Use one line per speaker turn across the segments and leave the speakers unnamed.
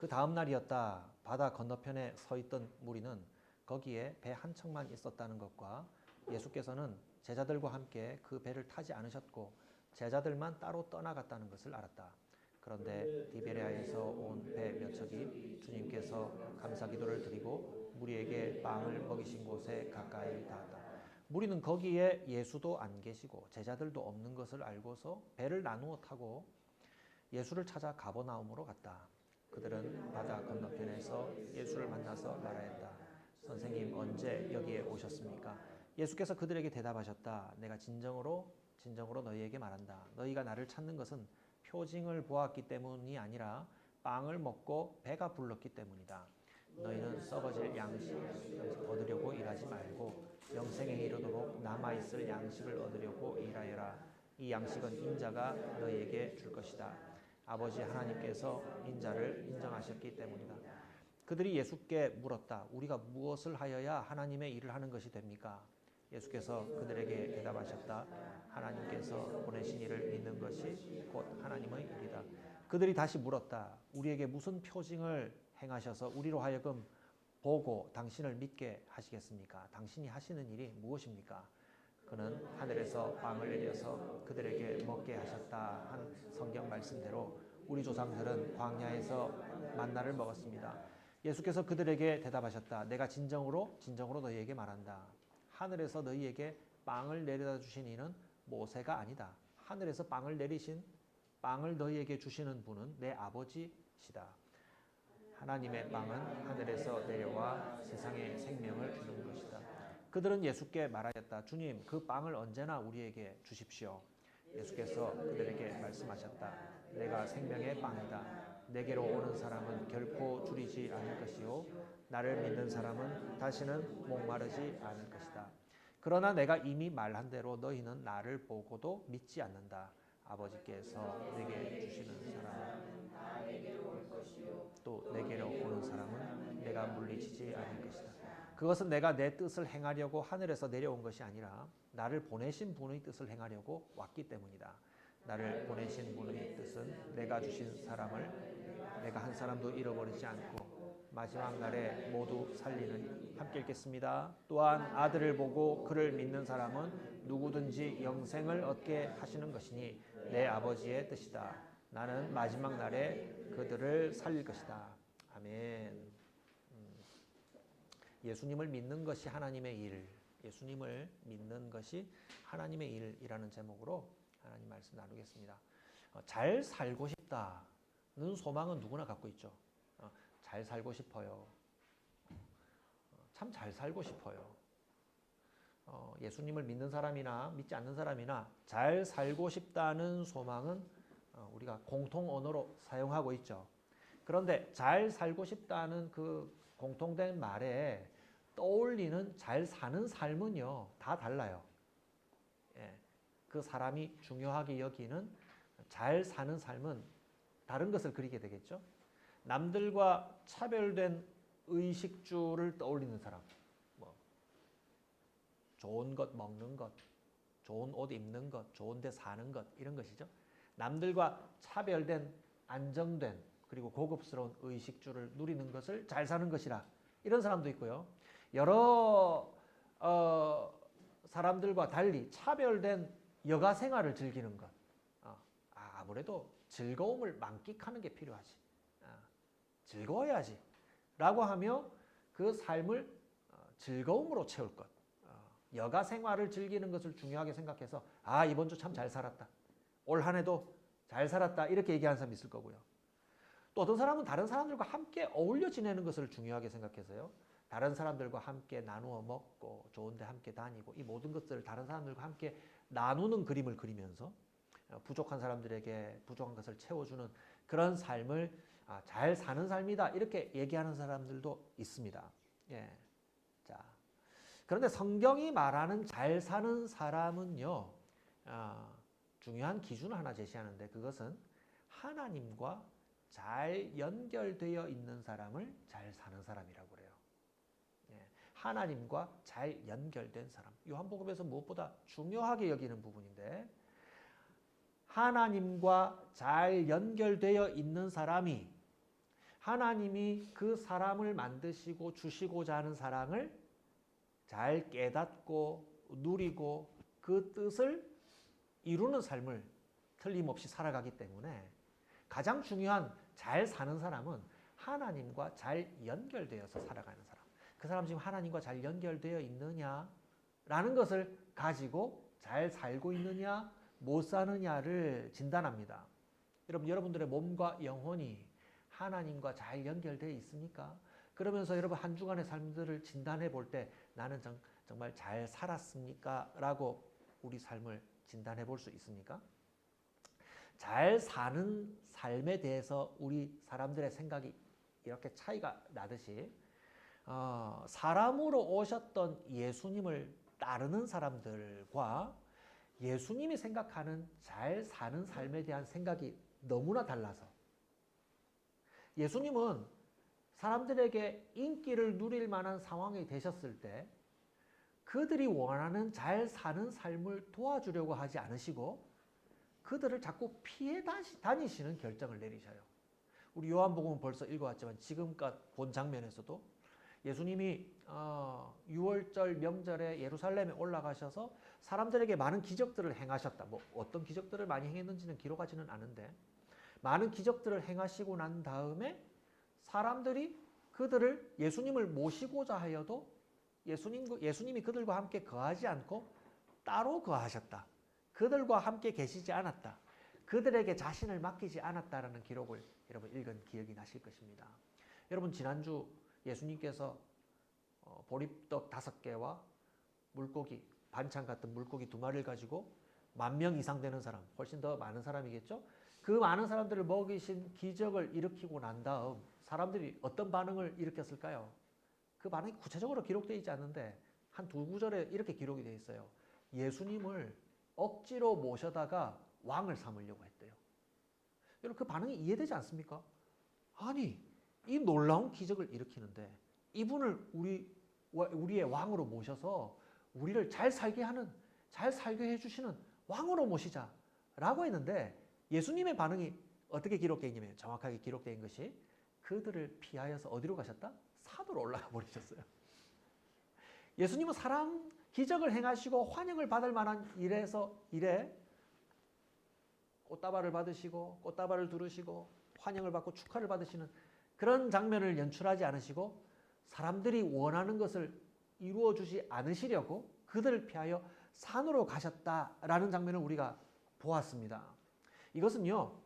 그 다음 날이었다. 바다 건너편에 서 있던 무리는 거기에 배 한 척만 있었다는 것과 예수께서는 제자들과 함께 그 배를 타지 않으셨고 제자들만 따로 떠나갔다는 것을 알았다. 그런데 디베레아에서 온 배 몇 척이 주님께서 감사기도를 드리고 무리에게 빵을 먹이신 곳에 가까이 닿았다. 무리는 거기에 예수도 안 계시고 제자들도 없는 것을 알고서 배를 나누어 타고 예수를 찾아 가버나움으로 갔다. 그들은 바다 건너편에서 예수를 만나서 말하였다. 선생님, 언제 여기에 오셨습니까? 예수께서 그들에게 대답하셨다. 내가 진정으로 너희에게 말한다. 너희가 나를 찾는 것은 표징을 보았기 때문이 아니라 빵을 먹고 배가 불렀기 때문이다. 너희는 썩어질 양식 얻으려고 일하지 말고 영생에 이르도록 남아있을 양식을 얻으려고 일하여라. 이 양식은 인자가 너희에게 줄 것이다. 아버지 하나님께서 인자를 인정하셨기 때문이다. 그들이 예수께 물었다. 우리가 무엇을 하여야 하나님의 일을 하는 것이 됩니까? 예수께서 그들에게 대답하셨다. 하나님께서 보내신 이를 믿는 것이 곧 하나님의 일이다. 그들이 다시 물었다. 우리에게 무슨 표징을 행하셔서 우리로 하여금 보고 당신을 믿게 하시겠습니까? 당신이 하시는 일이 무엇입니까? 그는 하늘에서 빵을 내려서 그들에게 먹게 하셨다 한 성경 말씀대로 우리 조상들은 광야에서 만나를 먹었습니다. 예수께서 그들에게 대답하셨다. 내가 진정으로 너희에게 말한다. 하늘에서 너희에게 빵을 내려다 주신 이는 모세가 아니다. 하늘에서 빵을 너희에게 주시는 분은 내 아버지시다. 하나님의 빵은 하늘에서 내려와 세상에 생명을 주는 것이다. 그들은 예수께 말하였다. 주님, 그 빵을 언제나 우리에게 주십시오. 예수께서 그들에게 말씀하셨다. 내가 생명의 빵이다. 내게로 오는 사람은 결코 줄이지 않을 것이요 나를 믿는 사람은 다시는 목마르지 않을 것이다. 그러나 내가 이미 말한 대로 너희는 나를 보고도 믿지 않는다. 아버지께서 내게 주시는 사람은 또 내게로 오는 사람은 내가 물리치지 않을 것이다. 그것은 내가 내 뜻을 행하려고 하늘에서 내려온 것이 아니라 나를 보내신 분의 뜻을 행하려고 왔기 때문이다. 나를 보내신 분의 뜻은 내가 주신 사람을 내가 한 사람도 잃어버리지 않고 마지막 날에 모두 살리는 함께 읽겠습니다. 또한 아들을 보고 그를 믿는 사람은 누구든지 영생을 얻게 하시는 것이니 내 아버지의 뜻이다. 나는 마지막 날에 그들을 살릴 것이다. 아멘. 예수님을 믿는 것이 하나님의 일, 예수님을 믿는 것이 하나님의 일이라는 제목으로 하나님 말씀 나누겠습니다. 잘 살고 싶다는 소망은 누구나 갖고 있죠. 잘 살고 싶어요. 참 잘 살고 싶어요. 예수님을 믿는 사람이나 믿지 않는 사람이나 잘 살고 싶다는 소망은 우리가 공통 언어로 사용하고 있죠. 그런데 잘 살고 싶다는 그 공통된 말에 떠올리는 잘 사는 삶은요, 다 달라요. 예, 그 사람이 중요하게 여기는 잘 사는 삶은 다른 것을 그리게 되겠죠. 남들과 차별된 의식주를 떠올리는 사람, 뭐 좋은 것 먹는 것, 좋은 옷 입는 것, 좋은 데 사는 것, 이런 것이죠. 남들과 차별된 안정된 그리고 고급스러운 의식주를 누리는 것을 잘 사는 것이라 이런 사람도 있고요. 여러 사람들과 달리 차별된 여가 생활을 즐기는 것. 아무래도 즐거움을 만끽하는 게 필요하지. 즐거워야지. 라고 하며 그 삶을 즐거움으로 채울 것. 여가 생활을 즐기는 것을 중요하게 생각해서 이번 주 참 잘 살았다. 올 한 해도 잘 살았다. 이렇게 얘기하는 사람이 있을 거고요. 또 어떤 사람은 다른 사람들과 함께 어울려 지내는 것을 중요하게 생각해서요. 다른 사람들과 함께 나누어 먹고 좋은 데 함께 다니고 이 모든 것들을 다른 사람들과 함께 나누는 그림을 그리면서 부족한 사람들에게 부족한 것을 채워주는 그런 삶을 잘 사는 삶이다. 이렇게 얘기하는 사람들도 있습니다. 예. 자, 그런데 성경이 말하는 잘 사는 사람은요, 중요한 기준을 하나 제시하는데 그것은 하나님과 잘 연결되어 있는 사람을 잘 사는 사람이라고 그래요. 예, 하나님과 잘 연결된 사람. 요한복음에서 무엇보다 중요하게 여기는 부분인데 하나님과 잘 연결되어 있는 사람이 하나님이 그 사람을 만드시고 주시고자 하는 사랑을 잘 깨닫고 누리고 그 뜻을 이루는 삶을 틀림없이 살아가기 때문에 가장 중요한 잘 사는 사람은 하나님과 잘 연결되어서 살아가는 사람. 그 사람 지금 하나님과 잘 연결되어 있느냐라는 것을 가지고 잘 살고 있느냐 못 사느냐를 진단합니다. 여러분들의 몸과 영혼이 하나님과 잘 연결되어 있습니까? 그러면서 여러분 한 주간의 삶들을 진단해 볼 때 나는 정말 잘 살았습니까? 라고 우리 삶을 진단해 볼 수 있습니까? 잘 사는 삶에 대해서 우리 사람들의 생각이 이렇게 차이가 나듯이 사람으로 오셨던 예수님을 따르는 사람들과 예수님이 생각하는 잘 사는 삶에 대한 생각이 너무나 달라서 예수님은 사람들에게 인기를 누릴 만한 상황이 되셨을 때 그들이 원하는 잘 사는 삶을 도와주려고 하지 않으시고 그들을 자꾸 피해 다니시는 결정을 내리셔요. 우리 요한복음은 벌써 읽어왔지만 지금껏 본 장면에서도 예수님이 6월절 명절에 예루살렘에 올라가셔서 사람들에게 많은 기적들을 행하셨다. 뭐 어떤 기적들을 많이 행했는지는 기록하지는 않은데 많은 기적들을 행하시고 난 다음에 사람들이 그들을 예수님을 모시고자 하여도 예수님이 그들과 함께 거하지 않고 따로 거하셨다. 그들과 함께 계시지 않았다. 그들에게 자신을 맡기지 않았다라는 기록을 여러분 읽은 기억이 나실 것입니다. 여러분 지난주 예수님께서 보리떡 5개와 물고기, 반찬 같은 물고기 2마리를 가지고 10,000명 이상 되는 사람, 훨씬 더 많은 사람이겠죠? 그 많은 사람들을 먹이신 기적을 일으키고 난 다음 사람들이 어떤 반응을 일으켰을까요? 그 반응이 구체적으로 기록되어 있지 않는데 한 2구절에 이렇게 기록이 되어 있어요. 예수님을 억지로 모셔다가 왕을 삼으려고 했대요. 여러분 그 반응이 이해되지 않습니까? 아니 이 놀라운 기적을 일으키는데 이분을 우리의 왕으로 모셔서 우리를 잘 살게 해주시는 왕으로 모시자라고 했는데 예수님의 반응이 어떻게 기록되어 있냐면 정확하게 기록된 것이 그들을 피하여서 어디로 가셨다? 산으로 올라가 버리셨어요. 예수님은 사람 기적을 행하시고 환영을 받을 만한 일에 꽃다발을 받으시고 꽃다발을 두르시고 환영을 받고 축하를 받으시는 그런 장면을 연출하지 않으시고 사람들이 원하는 것을 이루어 주지 않으시려고 그들을 피하여 산으로 가셨다라는 장면을 우리가 보았습니다. 이것은요,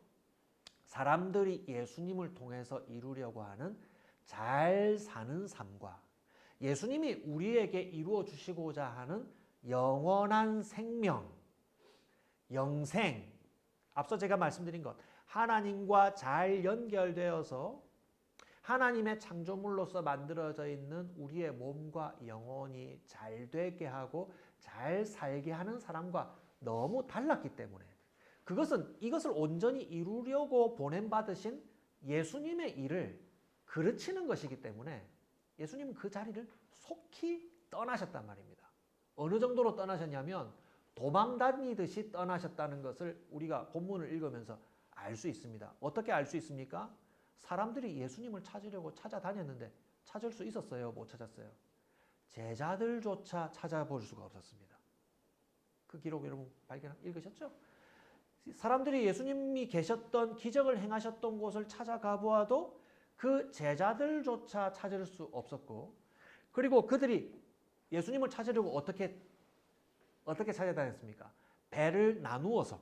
사람들이 예수님을 통해서 이루려고 하는 잘 사는 삶과 예수님이 우리에게 이루어 주시고자 하는 영원한 생명, 영생, 앞서 제가 말씀드린 것, 하나님과 잘 연결되어서 하나님의 창조물로서 만들어져 있는 우리의 몸과 영혼이 잘 되게 하고 잘 살게 하는 사람과 너무 달랐기 때문에 이것을 온전히 이루려고 보냄받으신 예수님의 일을 그르치는 것이기 때문에 예수님은 그 자리를 속히 떠나셨단 말입니다. 어느 정도로 떠나셨냐면 도망다니듯이 떠나셨다는 것을 우리가 본문을 읽으면서 알 수 있습니다. 어떻게 알 수 있습니까? 사람들이 예수님을 찾으려고 찾아다녔는데 찾을 수 있었어요? 못 찾았어요? 제자들조차 찾아볼 수가 없었습니다. 그 기록 여러분 읽으셨죠? 사람들이 예수님이 계셨던 기적을 행하셨던 곳을 찾아가 보아도 그 제자들조차 찾을 수 없었고 그리고 그들이 예수님을 찾으려고 어떻게 찾아다녔습니까? 배를 나누어서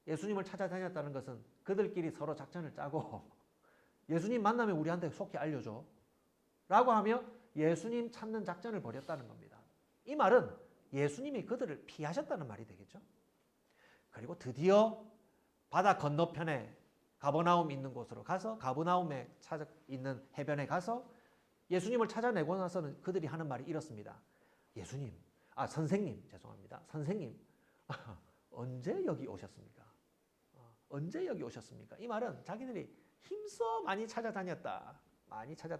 예수님을 찾아다녔다는 것은 그들끼리 서로 작전을 짜고 예수님 만나면 우리한테 속히 알려줘 라고 하며 예수님 찾는 작전을 벌였다는 겁니다. 이 말은 예수님이 그들을 피하셨다는 말이 되겠죠. 그리고 드디어 바다 건너편에 가버나움 있는 곳으로 가서 가버나움에 있는 해변에 가서 예수님을 찾아내고 나서는 그들이 하는 말이 이렇습니다. 선생님, 언제 여기 오셨습니까? 언제 여기 오셨습니까? 이 말은 자기들이 힘써 많이 찾았다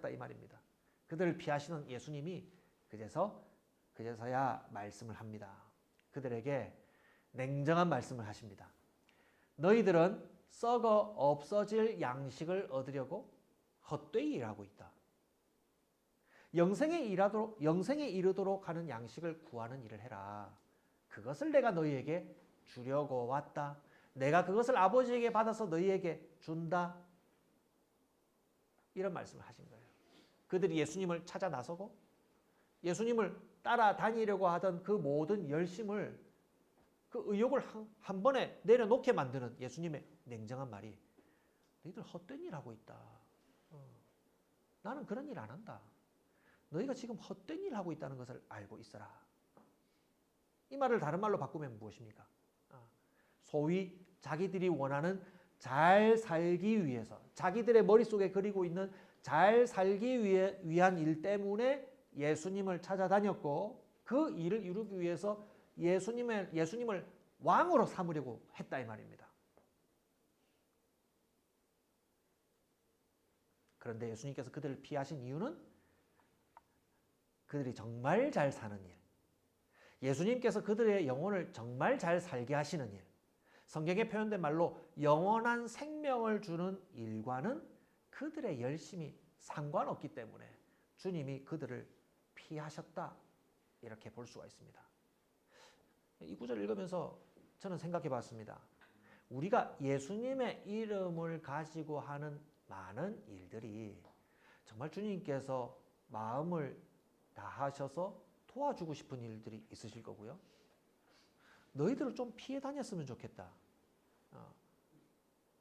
이 말입니다. 그들을 피하시는 예수님이 그제서야 말씀을 합니다. 그들에게 냉정한 말씀을 하십니다. 너희들은 썩어 없어질 양식을 얻으려고 헛되이 일하고 있다. 영생에 이르도록 하는 양식을 구하는 일을 해라. 그것을 내가 너희에게 주려고 왔다. 내가 그것을 아버지에게 받아서 너희에게 준다. 이런 말씀을 하신 거예요. 그들이 예수님을 찾아 나서고 예수님을 따라다니려고 하던 그 모든 열심을, 그 의욕을 한 번에 내려놓게 만드는 예수님의 냉정한 말이, 너희들 헛된 일 하고 있다. 나는 그런 일 안 한다. 너희가 지금 헛된 일 하고 있다는 것을 알고 있어라. 이 말을 다른 말로 바꾸면 무엇입니까? 소위 자기들이 원하는 잘 살기 위해서, 자기들의 머릿속에 그리고 있는 잘 살기 위한 일 때문에 예수님을 찾아다녔고, 그 일을 이루기 위해서 예수님을 왕으로 삼으려고 했다 이 말입니다. 그런데 예수님께서 그들을 피하신 이유는 그들이 정말 잘 사는 일, 예수님께서 그들의 영혼을 정말 잘 살게 하시는 일, 성경에 표현된 말로 영원한 생명을 주는 일과는 그들의 열심이 상관없기 때문에 주님이 그들을 피하셨다, 이렇게 볼 수가 있습니다. 이 구절을 읽으면서 저는 생각해 봤습니다. 우리가 예수님의 이름을 가지고 하는 많은 일들이 정말 주님께서 마음을 다하셔서 도와주고 싶은 일들이 있으실 거고요. 너희들을 좀 피해 다녔으면 좋겠다.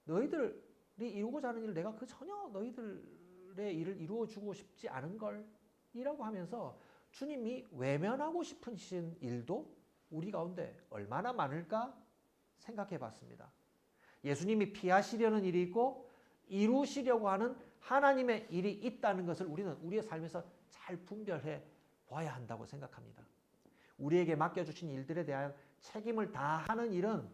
너희들이 이루고자 하는 일을 내가 전혀 너희들의 일을 이루어주고 싶지 않은 걸 이라고 하면서 주님이 외면하고 싶으신 일도 우리 가운데 얼마나 많을까 생각해 봤습니다. 예수님이 피하시려는 일이 있고 이루시려고 하는 하나님의 일이 있다는 것을 우리는 우리의 삶에서 잘 분별해 봐야 한다고 생각합니다. 우리에게 맡겨주신 일들에 대한 책임을 다하는 일은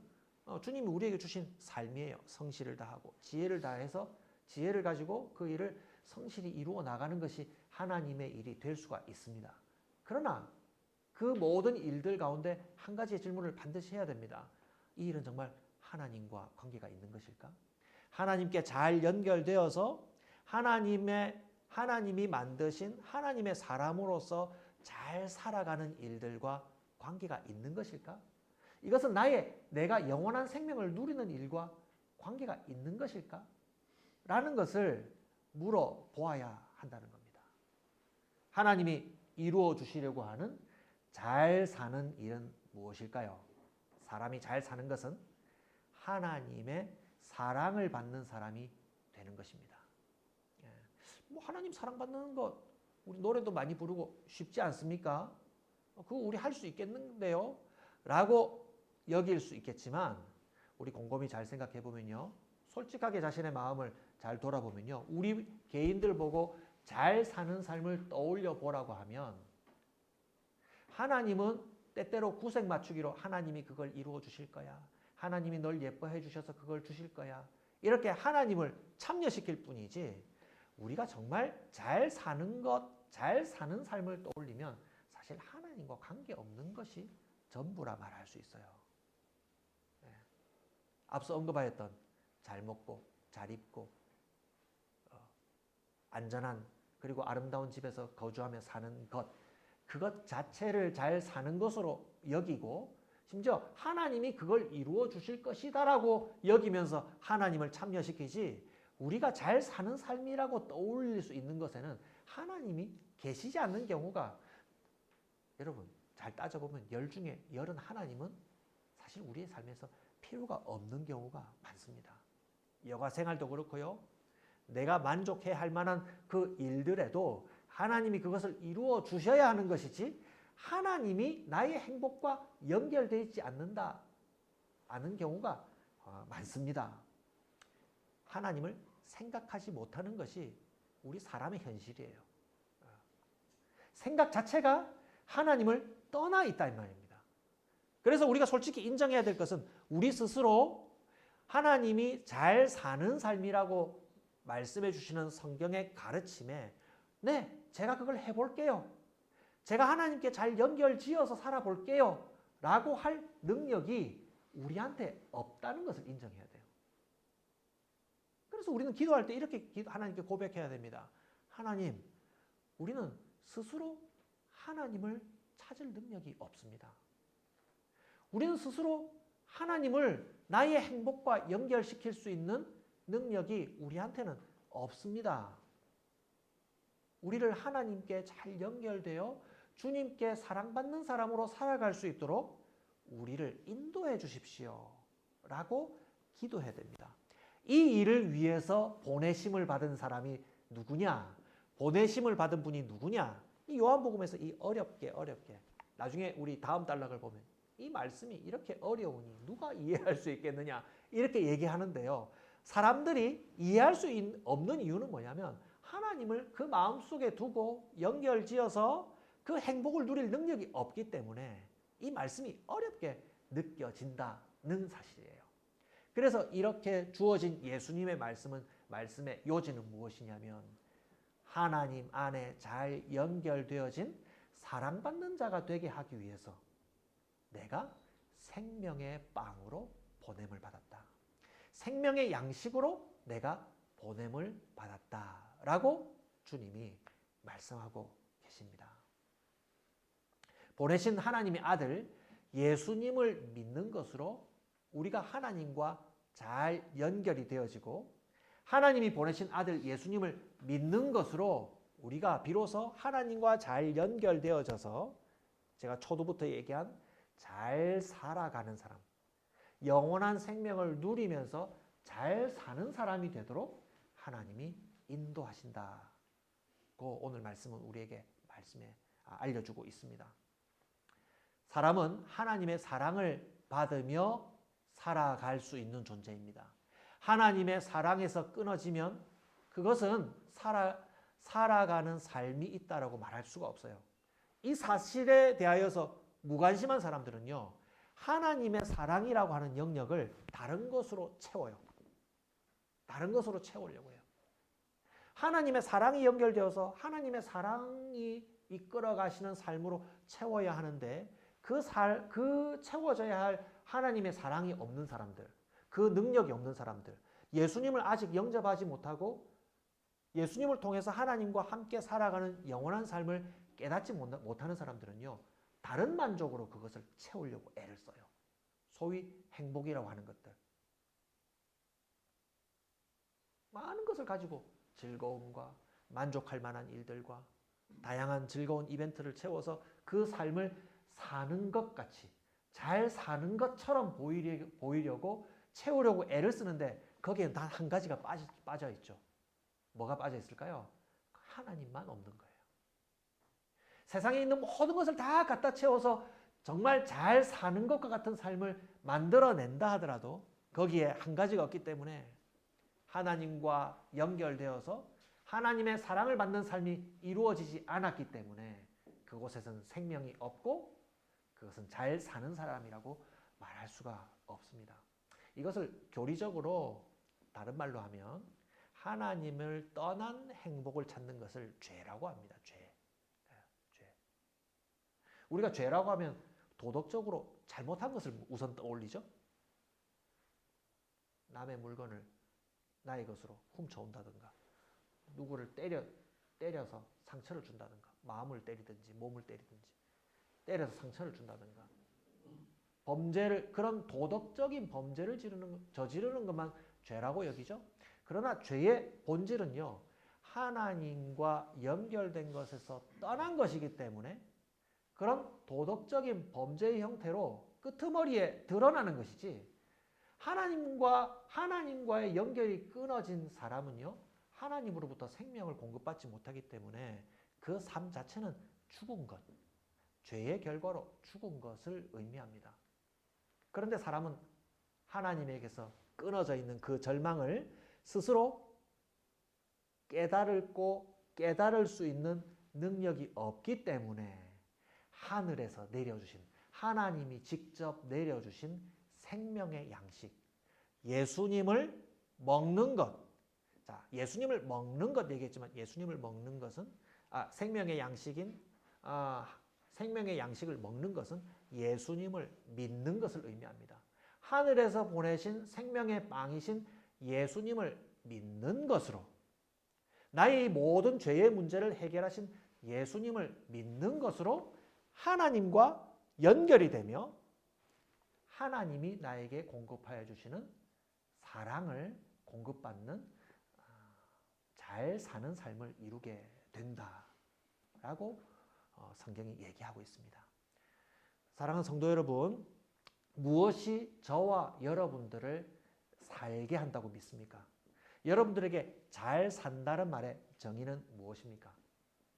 주님이 우리에게 주신 삶이에요. 성실을 다하고 지혜를 다해서 지혜를 가지고 그 일을 성실히 이루어 나가는 것이 하나님의 일이 될 수가 있습니다. 그러나 그 모든 일들 가운데 한 가지의 질문을 반드시 해야 됩니다. 이 일은 정말 하나님과 관계가 있는 것일까? 하나님께 잘 연결되어서 하나님이 만드신 하나님의 사람으로서 잘 살아가는 일들과 관계가 있는 것일까? 이것은 내가 영원한 생명을 누리는 일과 관계가 있는 것일까? 라는 것을 물어보아야 한다는 겁니다. 하나님이 이루어 주시려고 하는 잘 사는 일은 무엇일까요? 사람이 잘 사는 것은 하나님의 사랑을 받는 사람이 되는 것입니다. 하나님 사랑받는 것, 우리 노래도 많이 부르고 쉽지 않습니까? 그거 우리 할 수 있겠는데요? 라고 여길 수 있겠지만 우리 곰곰이 잘 생각해 보면요, 솔직하게 자신의 마음을 잘 돌아보면요, 우리 개인들 보고 잘 사는 삶을 떠올려 보라고 하면 하나님은 때때로 구색 맞추기로 하나님이 그걸 이루어 주실 거야, 하나님이 널 예뻐해 주셔서 그걸 주실 거야, 이렇게 하나님을 참여시킬 뿐이지, 우리가 정말 잘 사는 것, 잘 사는 삶을 떠올리면 사실 하나님과 관계없는 것이 전부라 말할 수 있어요. 앞서 언급하였던 잘 먹고 잘 입고 안전한 그리고 아름다운 집에서 거주하며 사는 것, 그것 자체를 잘 사는 것으로 여기고 심지어 하나님이 그걸 이루어 주실 것이다라고 여기면서 하나님을 참여시키지, 우리가 잘 사는 삶이라고 떠올릴 수 있는 것에는 하나님이 계시지 않는 경우가, 여러분 잘 따져보면 10 중에 10은 하나님은 사실 우리의 삶에서 필요가 없는 경우가 많습니다. 여가 생활도 그렇고요, 내가 만족해야 할 만한 그 일들에도 하나님이 그것을 이루어 주셔야 하는 것이지, 하나님이 나의 행복과 연결되어 있지 않는 경우가 많습니다. 하나님을 생각하지 못하는 것이 우리 사람의 현실이에요. 생각 자체가 하나님을 떠나 있다 이 말입니다. 그래서 우리가 솔직히 인정해야 될 것은 우리 스스로 하나님이 잘 사는 삶이라고 말씀해 주시는 성경의 가르침에, 네, 제가 그걸 해볼게요, 제가 하나님께 잘 연결 지어서 살아볼게요 라고 할 능력이 우리한테 없다는 것을 인정해야 돼요. 그래서 우리는 기도할 때 이렇게 하나님께 고백해야 됩니다. 하나님, 우리는 스스로 하나님을 찾을 능력이 없습니다. 우리는 스스로 하나님을 나의 행복과 연결시킬 수 있는 능력이 우리한테는 없습니다. 우리를 하나님께 잘 연결되어 주님께 사랑받는 사람으로 살아갈 수 있도록 우리를 인도해 주십시오. 라고 기도해야 됩니다. 이 일을 위해서 보내심을 받은 사람이 누구냐? 보내심을 받은 분이 누구냐? 이 요한복음에서 이 어렵게 나중에 우리 다음 단락을 보면 이 말씀이 이렇게 어려우니 누가 이해할 수 있겠느냐? 이렇게 얘기하는데요. 사람들이 이해할 수 없는 이유는 뭐냐면 하나님을 그 마음속에 두고 연결지어서 그 행복을 누릴 능력이 없기 때문에 이 말씀이 어렵게 느껴진다는 사실이에요. 그래서 이렇게 주어진 예수님의 말씀의 요지는 무엇이냐면 하나님 안에 잘 연결되어진 사랑받는 자가 되게 하기 위해서 내가 생명의 빵으로 보냄을 받았다. 생명의 양식으로 내가 보냄을 받았다라고 주님이 말씀하고 계십니다. 보내신 하나님의 아들 예수님을 믿는 것으로 우리가 하나님과 잘 연결이 되어지고 하나님이 보내신 아들 예수님을 믿는 것으로 우리가 비로소 하나님과 잘 연결되어져서 제가 초두부터 얘기한 잘 살아가는 사람, 영원한 생명을 누리면서 잘 사는 사람이 되도록 하나님이 인도하신다고 오늘 말씀은 우리에게 알려주고 있습니다. 사람은 하나님의 사랑을 받으며 살아갈 수 있는 존재입니다. 하나님의 사랑에서 끊어지면 그것은 살아가는 삶이 있다라고 말할 수가 없어요. 이 사실에 대하여서 무관심한 사람들은요, 하나님의 사랑이라고 하는 영역을 다른 것으로 채워요. 다른 것으로 채우려고 해요. 하나님의 사랑이 연결되어서 하나님의 사랑이 이끌어 가시는 삶으로 채워야 하는데 그 채워져야 할 하나님의 사랑이 없는 사람들, 그 능력이 없는 사람들, 예수님을 아직 영접하지 못하고 예수님을 통해서 하나님과 함께 살아가는 영원한 삶을 깨닫지 못하는 사람들은요, 다른 만족으로 그것을 채우려고 애를 써요. 소위 행복이라고 하는 것들. 많은 것을 가지고 즐거움과 만족할 만한 일들과 다양한 즐거운 이벤트를 채워서 그 삶을 사는 것 같이 잘 사는 것처럼 보이려고 채우려고 애를 쓰는데 거기에 단 한 가지가 빠져 있죠. 뭐가 빠져 있을까요? 하나님만 없는 거예요. 세상에 있는 모든 것을 다 갖다 채워서 정말 잘 사는 것과 같은 삶을 만들어낸다 하더라도 거기에 한 가지가 없기 때문에 하나님과 연결되어서 하나님의 사랑을 받는 삶이 이루어지지 않았기 때문에 그곳에서는 생명이 없고 그것은 잘 사는 사람이라고 말할 수가 없습니다. 이것을 교리적으로 다른 말로 하면 하나님을 떠난 행복을 찾는 것을 죄라고 합니다. 죄. 우리가 죄라고 하면 도덕적으로 잘못한 것을 우선 떠올리죠. 남의 물건을 나의 것으로 훔쳐온다든가 누구를 때려서 상처를 준다든가 마음을 때리든지 몸을 때리든지 때려서 상처를 준다든가 그런 도덕적인 범죄를 저지르는 것만 죄라고 여기죠. 그러나 죄의 본질은요, 하나님과 연결된 것에서 떠난 것이기 때문에 그런 도덕적인 범죄의 형태로 끄트머리에 드러나는 것이지, 하나님과의 연결이 끊어진 사람은요, 하나님으로부터 생명을 공급받지 못하기 때문에 그 삶 자체는 죽은 것, 죄의 결과로 죽은 것을 의미합니다. 그런데 사람은 하나님에게서 끊어져 있는 그 절망을 스스로 깨달을 수 있는 능력이 없기 때문에 하늘에서 내려주신, 하나님이 직접 내려주신 생명의 양식, 예수님을 먹는 것. 자, 예수님을 먹는 것 얘기했지만 예수님을 먹는 것은 생명의 양식을 먹는 것은 예수님을 믿는 것을 의미합니다. 하늘에서 보내신 생명의 빵이신 예수님을 믿는 것으로, 나의 모든 죄의 문제를 해결하신 예수님을 믿는 것으로 하나님과 연결이 되며 하나님이 나에게 공급하여 주시는 사랑을 공급받는 잘 사는 삶을 이루게 된다라고 성경이 얘기하고 있습니다. 사랑하는 성도 여러분, 무엇이 저와 여러분들을 살게 한다고 믿습니까? 여러분들에게 잘 산다는 말의 정의는 무엇입니까?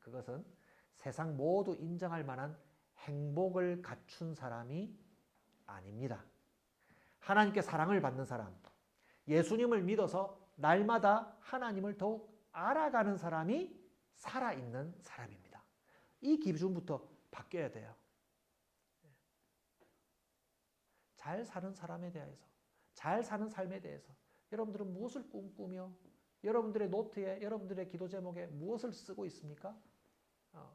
그것은 세상 모두 인정할 만한 행복을 갖춘 사람이 아닙니다. 하나님께 사랑을 받는 사람, 예수님을 믿어서 날마다 하나님을 더욱 알아가는 사람이 살아있는 사람입니다. 이 기준부터 바뀌어야 돼요. 잘 사는 사람에 대해서, 잘 사는 삶에 대해서 여러분들은 무엇을 꿈꾸며 여러분들의 노트에, 여러분들의 기도 제목에 무엇을 쓰고 있습니까?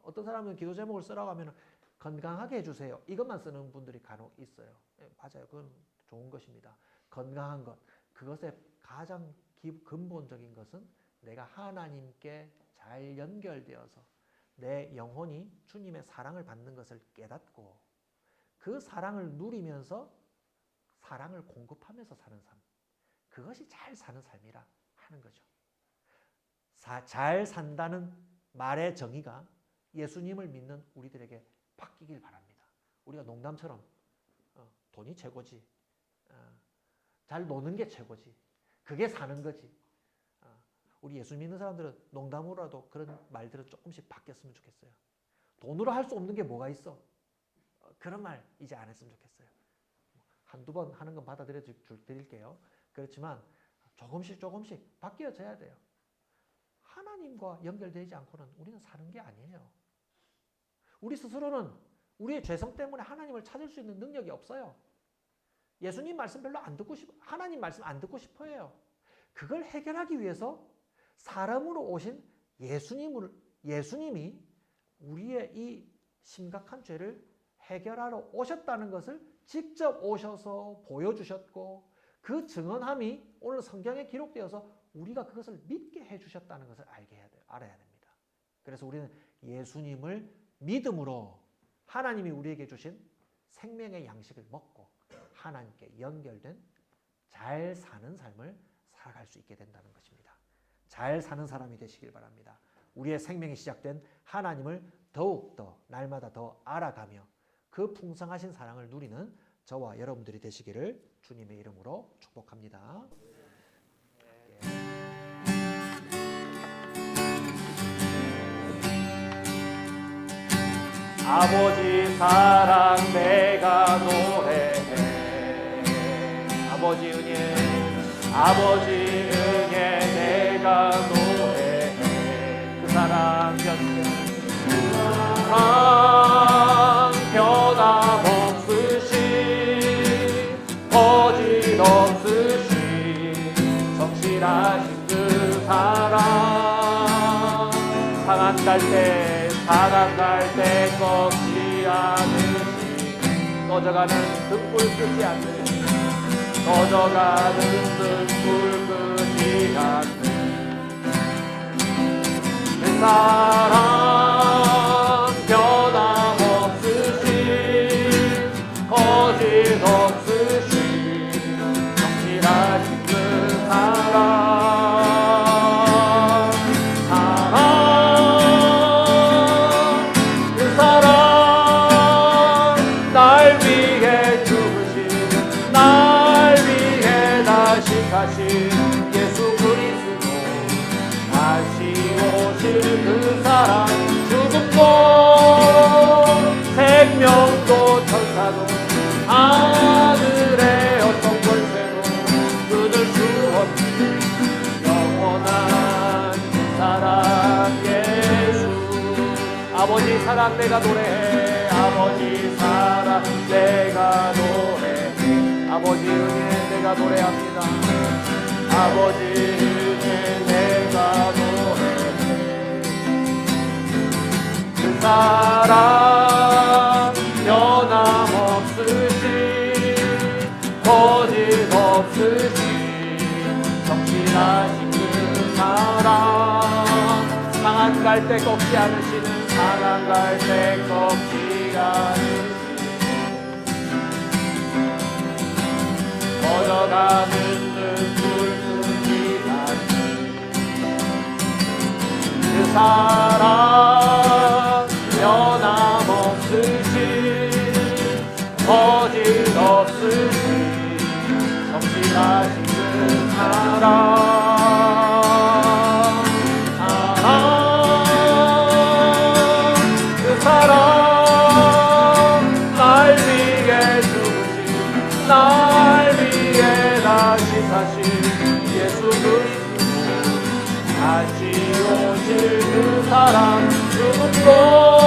어떤 사람은 기도 제목을 쓰라고 하면 건강하게 해주세요. 이것만 쓰는 분들이 간혹 있어요. 맞아요. 그건 좋은 것입니다. 건강한 것. 그것의 가장 근본적인 것은 내가 하나님께 잘 연결되어서 내 영혼이 주님의 사랑을 받는 것을 깨닫고 그 사랑을 누리면서 사랑을 공급하면서 사는 삶. 그것이 잘 사는 삶이라 하는 거죠. 잘 산다는 말의 정의가 예수님을 믿는 우리들에게 바뀌길 바랍니다. 우리가 농담처럼 돈이 최고지, 잘 노는 게 최고지, 그게 사는 거지. 우리 예수 믿는 사람들은 농담으로라도 그런 말들은 조금씩 바뀌었으면 좋겠어요. 돈으로 할 수 없는 게 뭐가 있어? 그런 말 이제 안 했으면 좋겠어요. 한두 번 하는 건 받아들여 드릴게요. 그렇지만 조금씩 바뀌어져야 돼요. 하나님과 연결되지 않고는 우리는 사는 게 아니에요. 우리 스스로는 우리의 죄성 때문에 하나님을 찾을 수 있는 능력이 없어요. 예수님 말씀 별로 안 듣고 하나님 말씀 안 듣고 싶어 해요. 그걸 해결하기 위해서 사람으로 오신 예수님이 우리의 이 심각한 죄를 해결하러 오셨다는 것을 직접 오셔서 보여주셨고 그 증언함이 오늘 성경에 기록되어서 우리가 그것을 믿게 해주셨다는 것을 알아야 됩니다. 그래서 우리는 예수님을 믿음으로 하나님이 우리에게 주신 생명의 양식을 먹고 하나님께 연결된 잘 사는 삶을 살아갈 수 있게 된다는 것입니다. 잘 사는 사람이 되시길 바랍니다. 우리의 생명이 시작된 하나님을 더욱더 날마다 더 알아가며 그 풍성하신 사랑을 누리는 저와 여러분들이 되시기를 주님의 이름으로 축복합니다. 아버지 사랑 내가 노래해, 아버지 은혜, 아버지 은혜 내가 노래해. 그 사랑 변함없으신 거짓 없으신 성실하신 그 사랑, 상한 갈대 꺾지 않으신, 꺼져가는 등불 끄지 않는, 꺼져가는 등불 끄지 않는 그 사랑 변함없으신 거짓 없으신 성실하신 그 사랑, 예수 그리스도 다시 오실 그 사랑, 죽음도 생명도 천사도 하늘의 어떤 권세도 끊을 수 없는 영원한 사랑 예수. 아버지 사랑 내가 노래해, 아버지 사랑 내가 노래해, 아버지 은혜 내가 노래합니다. 아버지 은혜 내가 노래해. 그 사랑 변함없으신 거짓 없으신 성실하신 그
살아갈 때 꺾지 않으시는, 살아갈 때 꺾지 않으시는, 꺼져가는 눈물들이 같이 그 사랑 변함없으신, 거짓없으신 성실하신 그 사랑, 그 사랑, 날 위해 죽으신, 날 위해 다시 사신 예수 그리스도, 다시 오실 그 사랑, 누구도